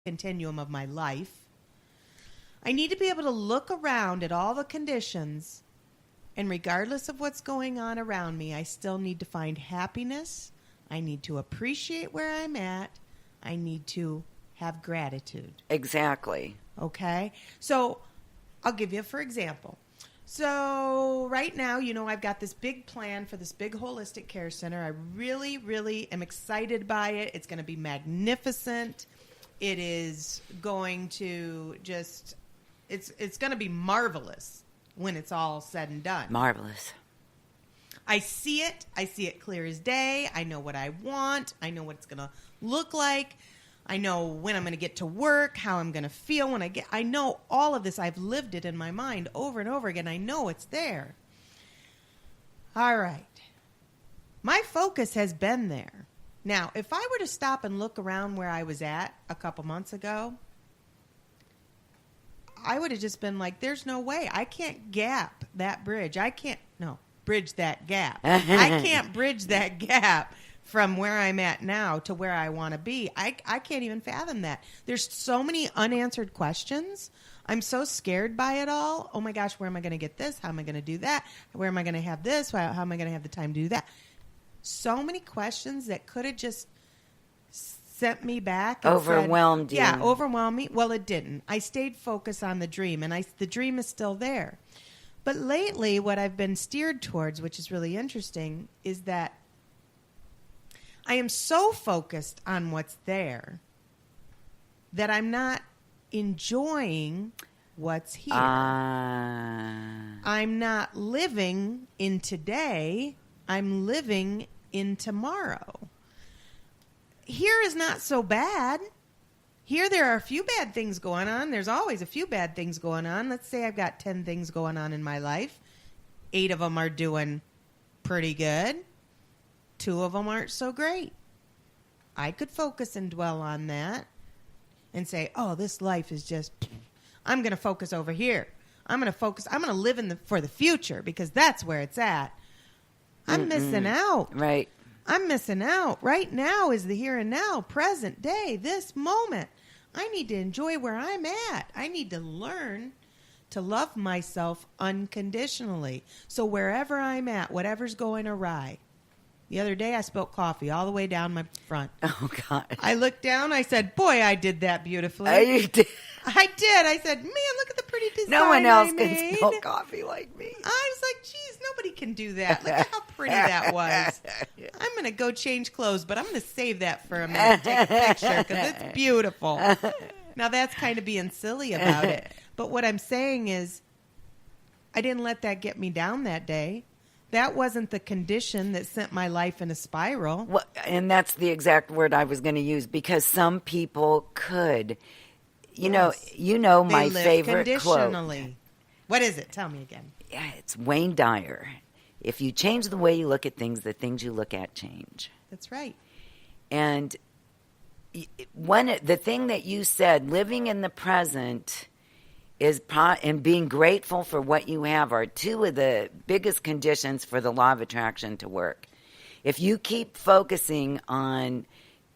continuum of my life. I need to be able to look around at all the conditions, and regardless of what's going on around me, I still need to find happiness. I need to appreciate where I'm at. I need to have gratitude. Exactly. Okay? So I'll give you, for example. So right now, I've got this big plan for this big holistic care center. I really, really am excited by it. It's going to be magnificent. It is going to just, it's going to be marvelous when it's all said and done. Marvelous. I see it. I see it clear as day. I know what I want. I know what it's going to look like. I know when I'm going to get to work, how I'm going to feel when I know all of this. I've lived it in my mind over and over again. I know it's there. All right. My focus has been there. Now, if I were to stop and look around where I was at a couple months ago, I would have just been like, there's no way. I can't gap that bridge. Bridge that gap. I can't bridge that gap from where I'm at now to where I want to be. I can't even fathom that. There's so many unanswered questions. I'm so scared by it all. Oh my gosh, where am I going to get this? How am I going to do that? Where am I going to have this? How am I going to have the time to do that? So many questions that could have just sent me back. And overwhelmed said, you. Yeah, overwhelmed me. Well, it didn't. I stayed focused on the dream, and the dream is still there. But lately, what I've been steered towards, which is really interesting, is that I am so focused on what's there that I'm not enjoying what's here. I'm not living in today. I'm living in tomorrow. Here is not so bad. Here there are a few bad things going on. There's always a few bad things going on. Let's say I've got 10 things going on in my life. 8 of them are doing pretty good. 2 of them aren't so great. I could focus and dwell on that and say, oh, this life is just, I'm going to focus over here. I'm going to live for the future because that's where it's at. I'm missing out. Right. I'm missing out. Right now is the here and now, present day, this moment. I need to enjoy where I'm at. I need to learn to love myself unconditionally. So wherever I'm at, whatever's going awry. The other day I spilled coffee all the way down my front. Oh, God. I looked down. I said, boy, I did that beautifully. You did. I did. I said, man, look at the pretty design No one else I can made. spill coffee like me. I was like, geez, nobody can do that. Look at how pretty that was. I'm going to go change clothes, but I'm going to save that for a minute, take a picture, because it's beautiful. Now, that's kind of being silly about it. But what I'm saying is I didn't let that get me down that day. That wasn't the condition that sent my life in a spiral. Well, and that's the exact word I was going to use, because some people could. You know my favorite conditionally. quote. What is it? Tell me again. Yeah, it's Wayne Dyer. If you change the way you look at things, the things you look at change. That's right. And the thing that you said, living in the present and being grateful for what you have, are 2 of the biggest conditions for the law of attraction to work. If you keep focusing on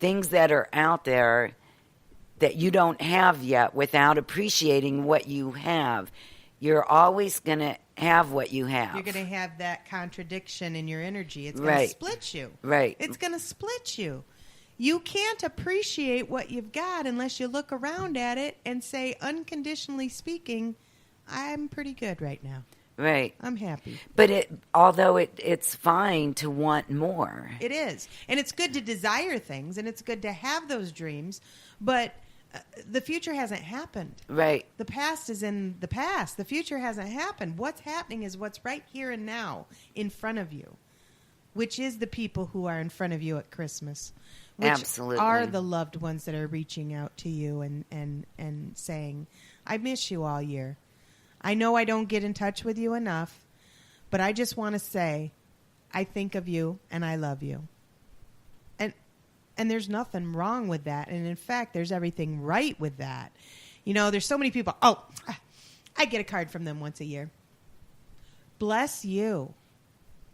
things that are out there that you don't have yet without appreciating what you have, you're always going to have what you have. You're going to have that contradiction in your energy. It's going to split you. Right. It's going to split you. You can't appreciate what you've got unless you look around at it and say, unconditionally speaking, I'm pretty good right now. Right. I'm happy. But although it's fine to want more. It is. And it's good to desire things, and it's good to have those dreams, but the future hasn't happened. Right. The past is in the past. The future hasn't happened. What's happening is what's right here and now in front of you, which is the people who are in front of you at Christmas. Which Absolutely. are the loved ones that are reaching out to you and saying, I miss you all year. I know I don't get in touch with you enough, but I just want to say I think of you and I love you. And there's nothing wrong with that. And in fact, there's everything right with that. There's so many people. Oh, I get a card from them once a year. Bless you.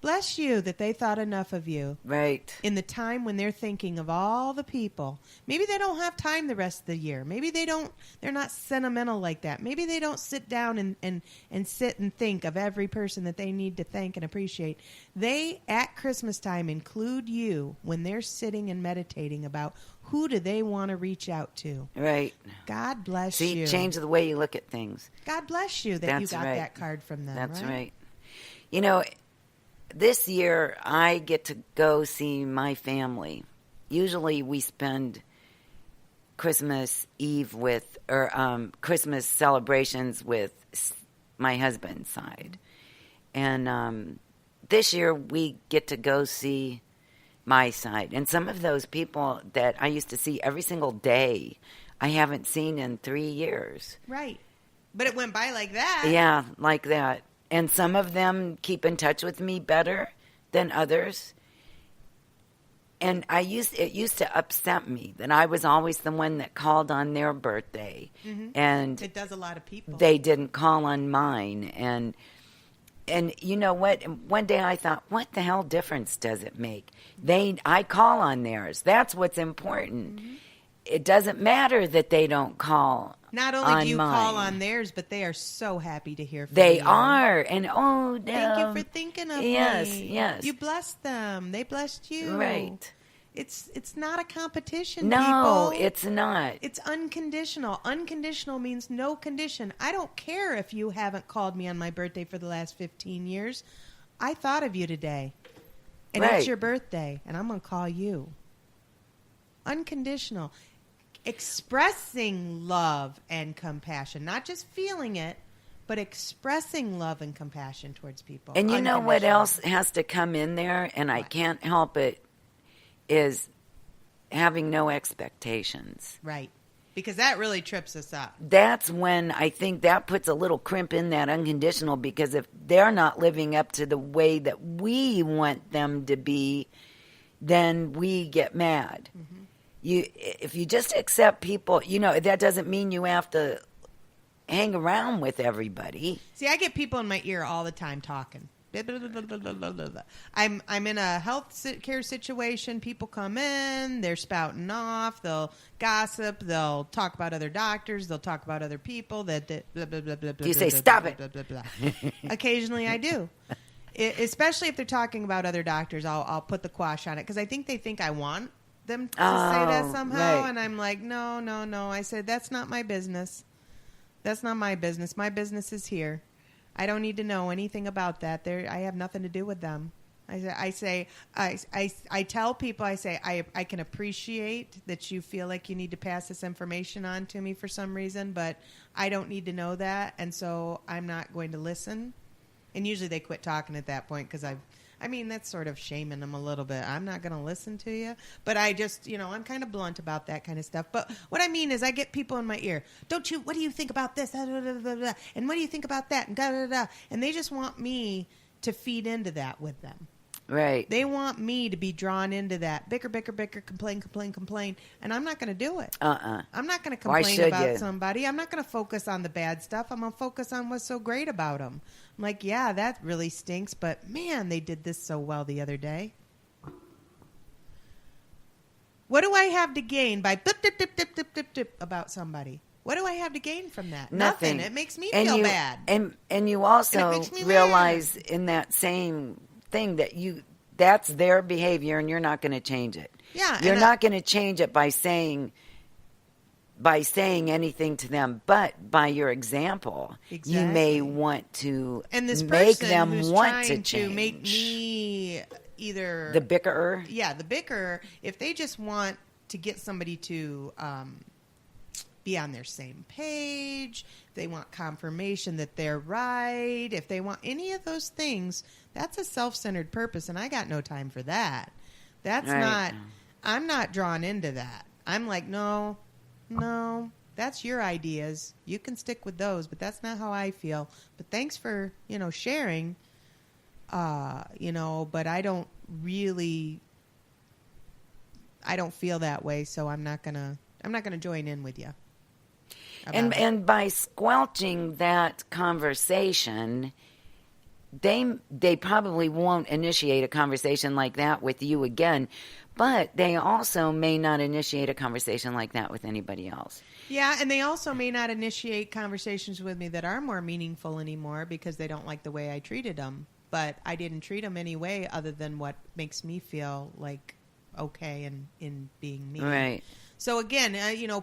Bless you that they thought enough of you. Right. In the time when they're thinking of all the people. Maybe they don't have time the rest of the year. Maybe they're not sentimental like that. Maybe they don't sit down and sit and think of every person that they need to thank and appreciate. They, at Christmas time, include you when they're sitting and meditating about who do they want to reach out to. Right. God bless See, you. change the way you look at things. God bless you that you That's got right. that card from them. That's right. right. You know, this year I get to go see my family. Usually we spend Christmas Eve Christmas celebrations with my husband's side. And this year we get to go see my side. And some of those people that I used to see every single day, I haven't seen in 3 years. Right. But it went by like that. Yeah, like that. And some of them keep in touch with me better than others. And it used to upset me that I was always the one that called on their birthday. Mm-hmm. And it does a lot of people. They didn't call on mine. And you know what? One day I thought, what the hell difference does it make? I call on theirs. That's what's important. Mm-hmm. It doesn't matter that they don't call. Not only do you call on theirs, but they are so happy to hear from you. They are. And, thank you for thinking of me. Yes. You blessed them. They blessed you. Right. It's not a competition, no, people. It's not. It's unconditional. Unconditional means no condition. I don't care if you haven't called me on my birthday for the last 15 years. I thought of you today. And right. It's your birthday, and I'm going to call you. Unconditional. Expressing love and compassion, not just feeling it, but expressing love and compassion towards people. And you know what else has to come in there, and I can't help it, is having no expectations. Right. Because that really trips us up. That's when I think that puts a little crimp in that unconditional, because if they're not living up to the way that we want them to be, then we get mad. Mm-hmm. If you just accept people, that doesn't mean you have to hang around with everybody. See, I get people in my ear all the time talking. I'm in a health care situation. People come in, they're spouting off. They'll gossip. They'll talk about other doctors. They'll talk about other people. You say, stop it. Occasionally I do. Especially if they're talking about other doctors, I'll put the quash on it, because I think they think I want them to say that somehow, right. And I'm like, no. I said, that's not my business. That's not my business. My business is here. I don't need to know anything about that. I have nothing to do with them. I tell people, I can appreciate that you feel like you need to pass this information on to me for some reason, but I don't need to know that, and so I'm not going to listen. And usually they quit talking at that point, because that's sort of shaming them a little bit. I'm not going to listen to you. But I just, I'm kind of blunt about that kind of stuff. But what I mean is I get people in my ear. What do you think about this? And what do you think about that? And they just want me to feed into that with them. Right. They want me to be drawn into that. Bicker, complain. And I'm not going to do it. I'm not going to complain about somebody. I'm not going to focus on the bad stuff. I'm going to focus on what's so great about them. I'm like, yeah, that really stinks, but man, they did this so well the other day. What do I have to gain by dip about somebody? What do I have to gain from that? Nothing. It makes me feel bad. And you also realize in that same thing that that's their behavior, and you're not going to change it. Yeah, you're not going to change it by saying anything to them, but by your example, you may want to make them want to change. To make me either the bickerer. Yeah, the bickerer. If they just want to get somebody to be on their same page, if they want confirmation that they're right, if they want any of those things, that's a self-centered purpose, and I got no time for that. That's right. Not. I'm not drawn into that. I'm like, no, that's your ideas. You can stick with those, but that's not how I feel. But thanks for, sharing, but I don't feel that way, so I'm not gonna join in with you. And by squelching that conversation, they probably won't initiate a conversation like that with you again, but they also may not initiate a conversation like that with anybody else. Yeah, and they also may not initiate conversations with me that are more meaningful anymore because they don't like the way I treated them. But I didn't treat them any way other than what makes me feel like okay in being me. Right. So again,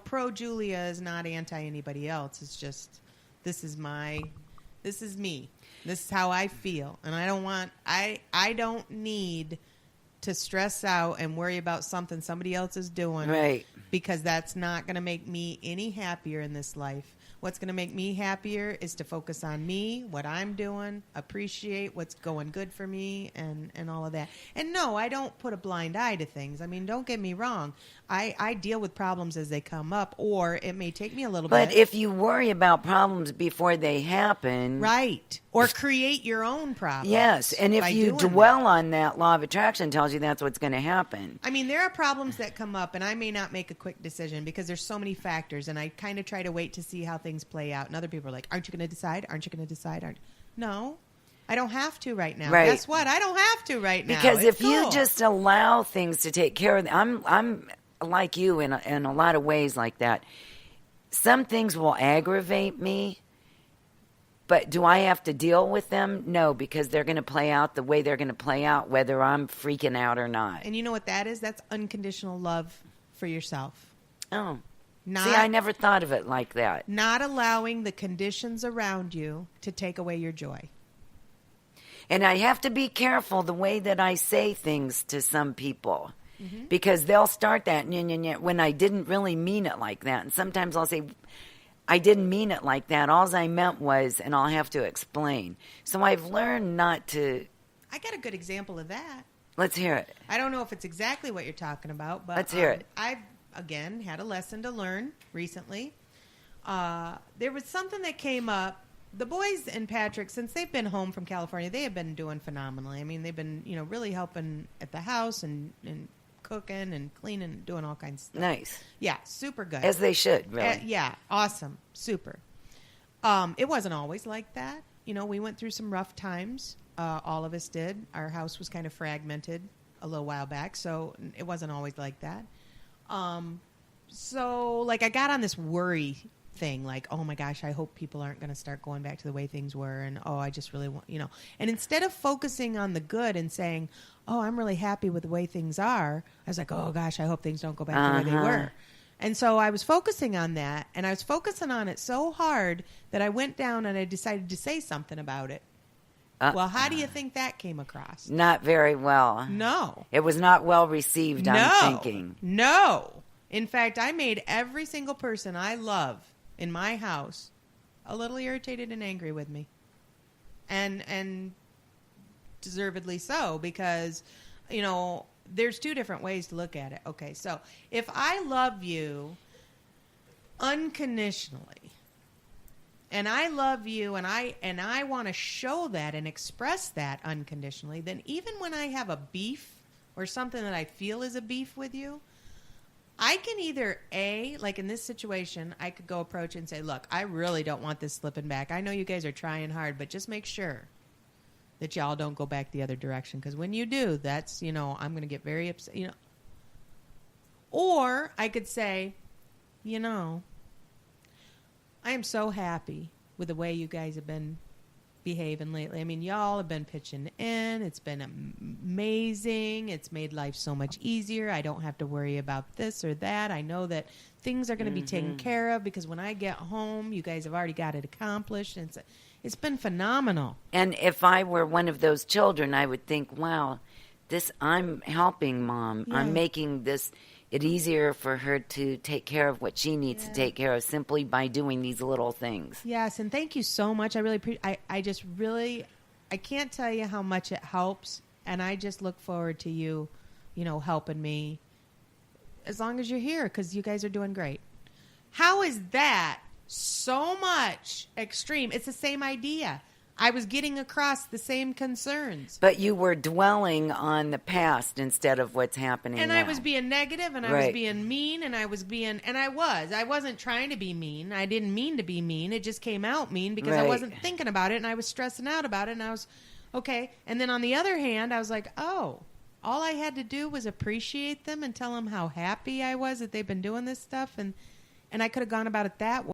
pro Julia is not anti anybody else. It's just this is me. This is how I feel, and I don't need to stress out and worry about something somebody else is doing. Right. Because that's not going to make me any happier in this life. What's going to make me happier is to focus on me, what I'm doing, appreciate what's going good for me, and all of that. And no, I don't put a blind eye to things. I mean, don't get me wrong. I deal with problems as they come up, or it may take me a little bit. But if you worry about problems before they happen... Right. Or create your own problems. Yes, and if you dwell on that, law of attraction tells you that's what's going to happen. I mean, there are problems that come up, and I may not make a quick decision because there's so many factors, and I kind of try to wait to see how things play out. And other people are like, aren't you going to decide? Aren't you going to decide? No, I don't have to right now. Right. Guess what? I don't have to right now. Because it's if you just allow things to take care of them, I'm like you in a lot of ways like that. Some things will aggravate me, but do I have to deal with them? No, because they're going to play out the way they're going to play out, whether I'm freaking out or not. And you know what that is? That's unconditional love for yourself. Oh. See, I never thought of it like that. Not allowing the conditions around you to take away your joy. And I have to be careful the way that I say things to some people. Mm-hmm. Because they'll start that when I didn't really mean it like that. And sometimes I'll say, I didn't mean it like that. All I meant was, and I'll have to explain. So I've learned not to. I got a good example of that. Let's hear it. I don't know if it's exactly what you're talking about, but let's hear it. I've, again, had a lesson to learn recently. There was something that came up. The boys and Patrick, since they've been home from California, they have been doing phenomenally. I mean, they've been, really helping at the house and cooking and cleaning and doing all kinds of stuff. Nice. Yeah, super good. As they should, really. Yeah, awesome. Super. It wasn't always like that. We went through some rough times. All of us did. Our house was kind of fragmented a little while back, so it wasn't always like that. So, I got on this worry thing, oh my gosh, I hope people aren't going to start going back to the way things were, and I just really want, and instead of focusing on the good and saying, I'm really happy with the way things are, I was like, oh gosh, I hope things don't go back to the way they were. And so I was focusing on that, and I was focusing on it so hard that I went down and I decided to say something about it. Well, how do you think that came across? Not very well. No. It was not well received, I'm thinking. No. In fact, I made every single person I love in my house a little irritated and angry with me. And deservedly so, because, there's two different ways to look at it. Okay, so if I love you unconditionally, and I love you, and I want to show that and express that unconditionally, then even when I have a beef or something that I feel is a beef with you, I can either, like in this situation, I could go approach and say, look, I really don't want this slipping back. I know you guys are trying hard, but just make sure that y'all don't go back the other direction. Because when you do, that's, I'm going to get very upset, Or I could say, I am so happy with the way you guys have been behaving lately. I mean, y'all have been pitching in. It's been amazing. It's made life so much easier. I don't have to worry about this or that. I know that things are going to be taken care of because when I get home, you guys have already got it accomplished. And it's been phenomenal. And if I were one of those children, I would think, wow, I'm helping Mom. Yeah. I'm making it easier for her to take care of what she needs to take care of simply by doing these little things. Yes, and thank you so much. I really appreciate. I can't tell you how much it helps, and I just look forward to you, helping me as long as you're here because you guys are doing great. How is that so much extreme? It's the same idea. I was getting across the same concerns. But you were dwelling on the past instead of what's happening and now. I was being negative, and I was being mean, and I wasn't trying to be mean. I didn't mean to be mean. It just came out mean because I wasn't thinking about it, and I was stressing out about it, and I was Okay. And then on the other hand, I was like, oh, all I had to do was appreciate them and tell them how happy I was that they've been doing this stuff. And I could have gone about it that way.